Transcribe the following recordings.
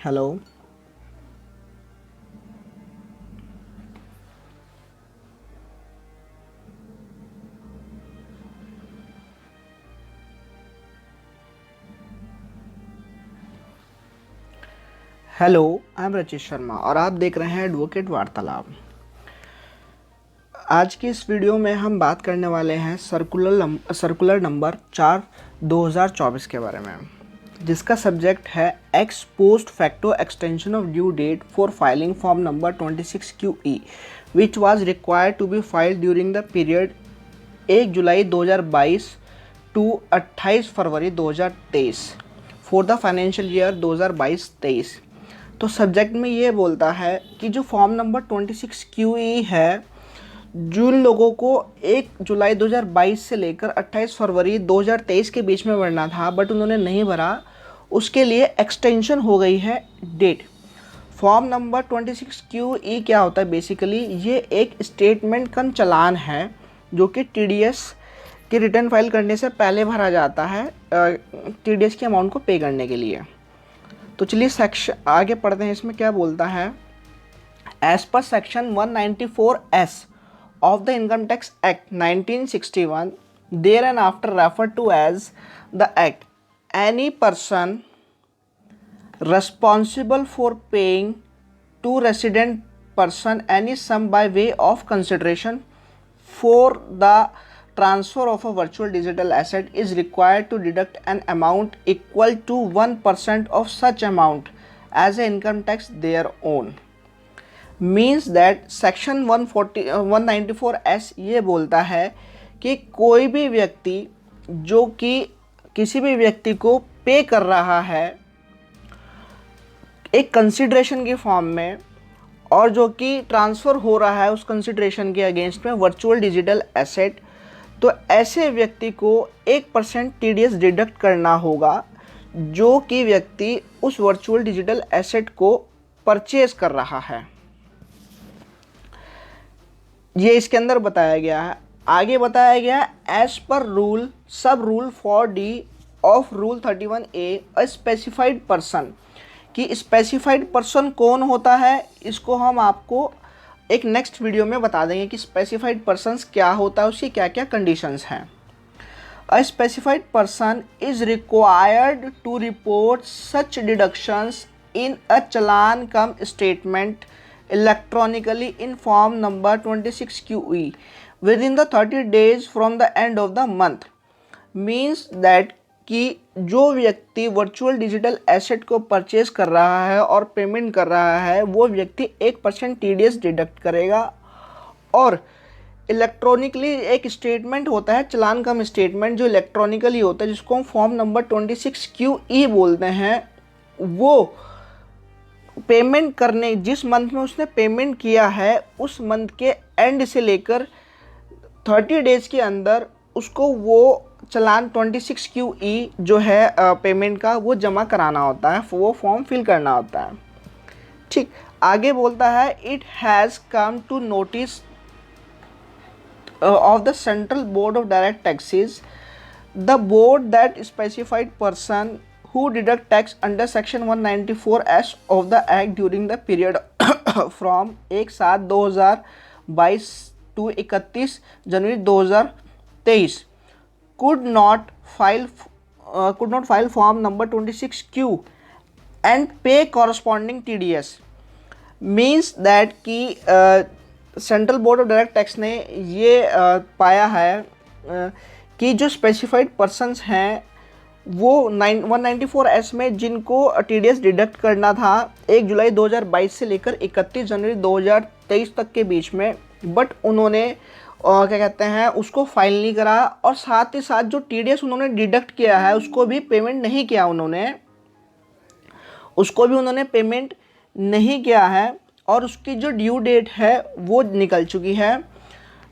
Hello. Hello, I am रचित शर्मा और आप देख रहे हैं एडवोकेट वार्तालाप। आज की इस वीडियो में हम बात करने वाले हैं सर्कुलर नंबर 4/2024 के बारे में, जिसका सब्जेक्ट है ex post facto extension of due date for filing form number 26QE which was required to be filed during the period 1 July 2022 to 28 February 2023 for the financial year 2022-23। तो subject में ये बोलता है कि जो फॉर्म नंबर 26QE है, जिन लोगों को 1 जुलाई 2022 से लेकर 28 फरवरी 2023 के बीच में भरना था बट उन्होंने नहीं भरा, उसके लिए एक्सटेंशन हो गई है डेट। फॉर्म नंबर 26QE क्या होता है? बेसिकली ये एक स्टेटमेंट कम चालान है जो कि TDS के रिटर्न फाइल करने से पहले भरा जाता है TDS के अमाउंट को पे करने के लिए। तो चलिए सेक्शन आगे पढ़ते हैं, इसमें क्या बोलता है। As per section 194S of the income tax act 1961 there and after refer to as the act, any person responsible for paying to resident person any sum by way of consideration for the transfer of a virtual digital asset is required to deduct an amount equal to 1% of such amount as an income tax their own। means that section 194S ये बोलता है कि कोई भी व्यक्ति जो कि किसी भी व्यक्ति को पे कर रहा है एक कंसिडरेशन के फॉर्म में और जो कि ट्रांसफ़र हो रहा है उस कंसिडरेशन के अगेंस्ट में वर्चुअल डिजिटल एसेट, तो ऐसे व्यक्ति को 1% TDS डिडक्ट करना होगा जो कि व्यक्ति उस वर्चुअल डिजिटल एसेट को परचेज कर रहा है। ये इसके अंदर बताया गया है। आगे बताया गया एज पर रूल सब rule 4D of rule 31A a specified person, कि स्पेसिफाइड पर्सन कौन होता है इसको हम आपको एक नेक्स्ट वीडियो में बता देंगे कि स्पेसिफाइड पर्सन्स क्या होता है, उसकी क्या क्या कंडीशंस हैं। A specified person is required to report such deductions in a challan cum statement electronically in form number 26QE within the 30 days from the end of the month. Means that कि जो व्यक्ति virtual digital asset को purchase कर रहा है और payment कर रहा है वो व्यक्ति 1% TDS डिडक्ट करेगा। और इलेक्ट्रॉनिकली एक स्टेटमेंट होता है चालान कम स्टेटमेंट जो इलेक्ट्रॉनिकली होता है, जिसको हम फॉर्म नंबर 26QE बोलते हैं। वो पेमेंट करने जिस मंथ में उसने पेमेंट किया है उस मंथ के एंड से लेकर 30 days के अंदर उसको वो चालान 26QE जो है पेमेंट का वो जमा कराना होता है, वो फॉर्म फिल करना होता है। ठीक, आगे बोलता है it has come to notice of the central board of direct taxes the board that specified person who deduct tax under section 194S of the act during the period from 1/7/2022 to 31 January 2023 could not file form number 26Q and pay corresponding TDS। means that कि central board of direct tax ने ये पाया है कि जो specified persons हैं वो 194S में जिनको TDS डिडक्ट करना था 1 जुलाई 2022 से लेकर 31 जनवरी 2023 तक के बीच में, बट उन्होंने क्या कहते हैं उसको फाइल नहीं करा और साथ ही साथ जो TDS उन्होंने डिडक्ट किया है उसको भी पेमेंट नहीं किया है और उसकी जो ड्यू डेट है वो निकल चुकी है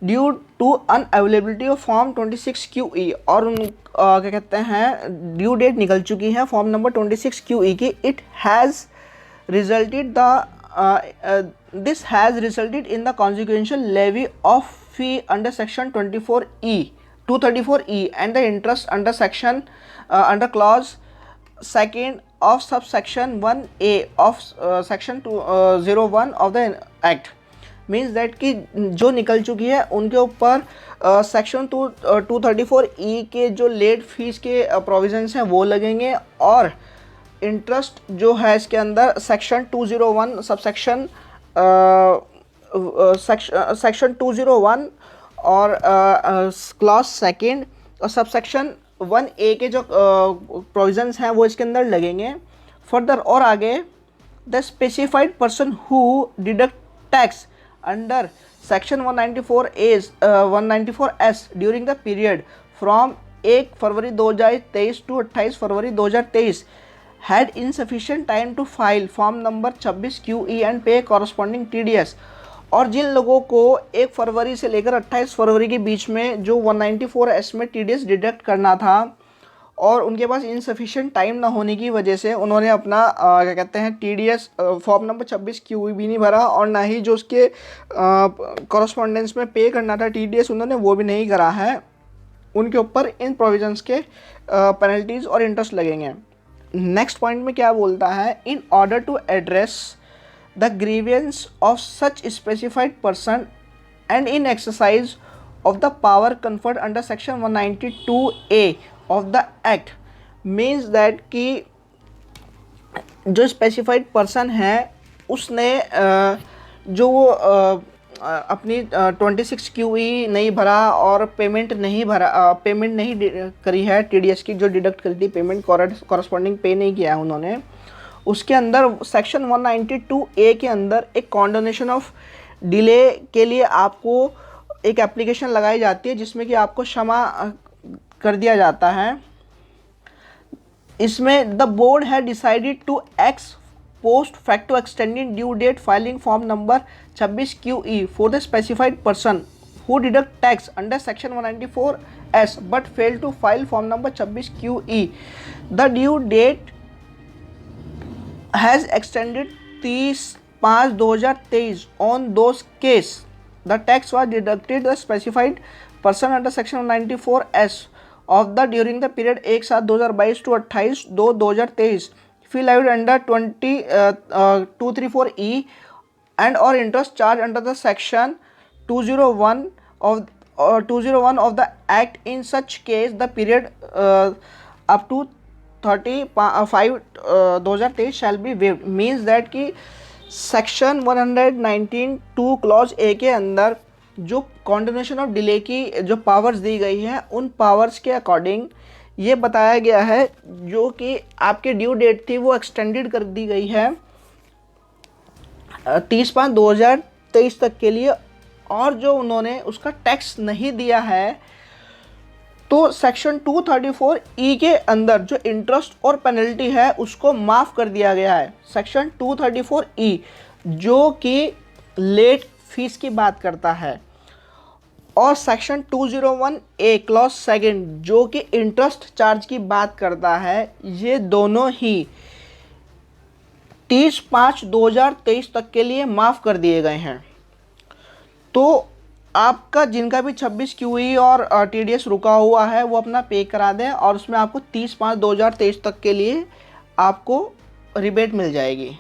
due to unavailability of form 26QE और क्या कहते हैं ड्यू डेट निकल चुकी है फॉर्म नंबर 26QE की। It has resulted this has resulted in the consequential levy of fee under section 234E and the interest under clause 2 of sub section 1A of section 201 of the act, means that कि जो निकल चुकी है उनके ऊपर section 234E के जो late fees के प्रोविजंस हैं वो लगेंगे, और इंटरेस्ट जो है इसके अंदर सेक्शन 201 सबसेक्शन सेक्शन 201 और क्लॉज सेकेंड और सबसेक्शन 1A के जो प्रोविजंस हैं वो इसके अंदर लगेंगे। फर्दर और आगे, the specified person who deduct tax under section 194S during the period from 1 February 2023 to 28 February 2023 had insufficient time to file form number 26 QE and pay corresponding TDS। और जिन लोगों को 1 फरवरी से लेकर 28 फरवरी के बीच में जो 194S में TDS डिडक्ट करना था और उनके पास इनसफिशिएंट टाइम ना होने की वजह से उन्होंने अपना क्या कहते हैं TDS फॉर्म नंबर 26 QE भी नहीं भरा, और ना ही जो उसके कॉरस्पॉन्डेंस में पे करना था TDS उन्होंने वो भी नहीं करा है, उनके ऊपर इन प्रोविजंस के पेनल्टीज़ और इंटरेस्ट लगेंगे। नेक्स्ट पॉइंट में क्या बोलता है, in order to address the grievance of such specified person and in exercise of the power conferred under section 192A of the act, means that कि जो स्पेसिफाइड पर्सन है उसने जो अपनी 26 QE नहीं भरा और पेमेंट नहीं करी है TDS की, जो डिडक्ट करी थी पेमेंट कॉरस्पॉन्डिंग पे नहीं किया है उन्होंने, उसके अंदर सेक्शन 192A के अंदर एक कॉन्डोनेशन ऑफ डिले के लिए आपको एक एप्लीकेशन लगाई जाती है जिसमें कि आपको क्षमा कर दिया जाता है। इसमें द बोर्ड है decided to ex post facto extended due date filing form number 26 QE for the specified person who deduct tax under section 194S but fail to file form number 26 QE। The due date has extended 30/5/2023 on those case the tax was deducted the specified person under section 194S of the during the period 1/7/2022 to 28/2/2023 fee levied under 234E and or interest charged under the section 201 of the act. In such case the period up to 30/5/2023 shall be waived, means that कि section 119(2) clause A के अंदर जो कॉन्डोनेशन of delay की जो powers दी गई हैं उन powers के अकॉर्डिंग ये बताया गया है जो कि आपके ड्यू डेट थी वो एक्सटेंडेड कर दी गई है 30/5/2023 तक के लिए, और जो उन्होंने उसका टैक्स नहीं दिया है तो सेक्शन 234E के अंदर जो इंटरेस्ट और पेनल्टी है उसको माफ़ कर दिया गया है। सेक्शन 234E जो कि लेट फीस की बात करता है, और सेक्शन 201A क्लॉज सेकेंड जो कि इंटरेस्ट चार्ज की बात करता है, ये दोनों ही 30/5/2023 तक के लिए माफ़ कर दिए गए हैं। तो आपका जिनका भी 26 QE और TDS रुका हुआ है वो अपना पे करा दें, और उसमें आपको 30/5/2023 तक के लिए आपको रिबेट मिल जाएगी।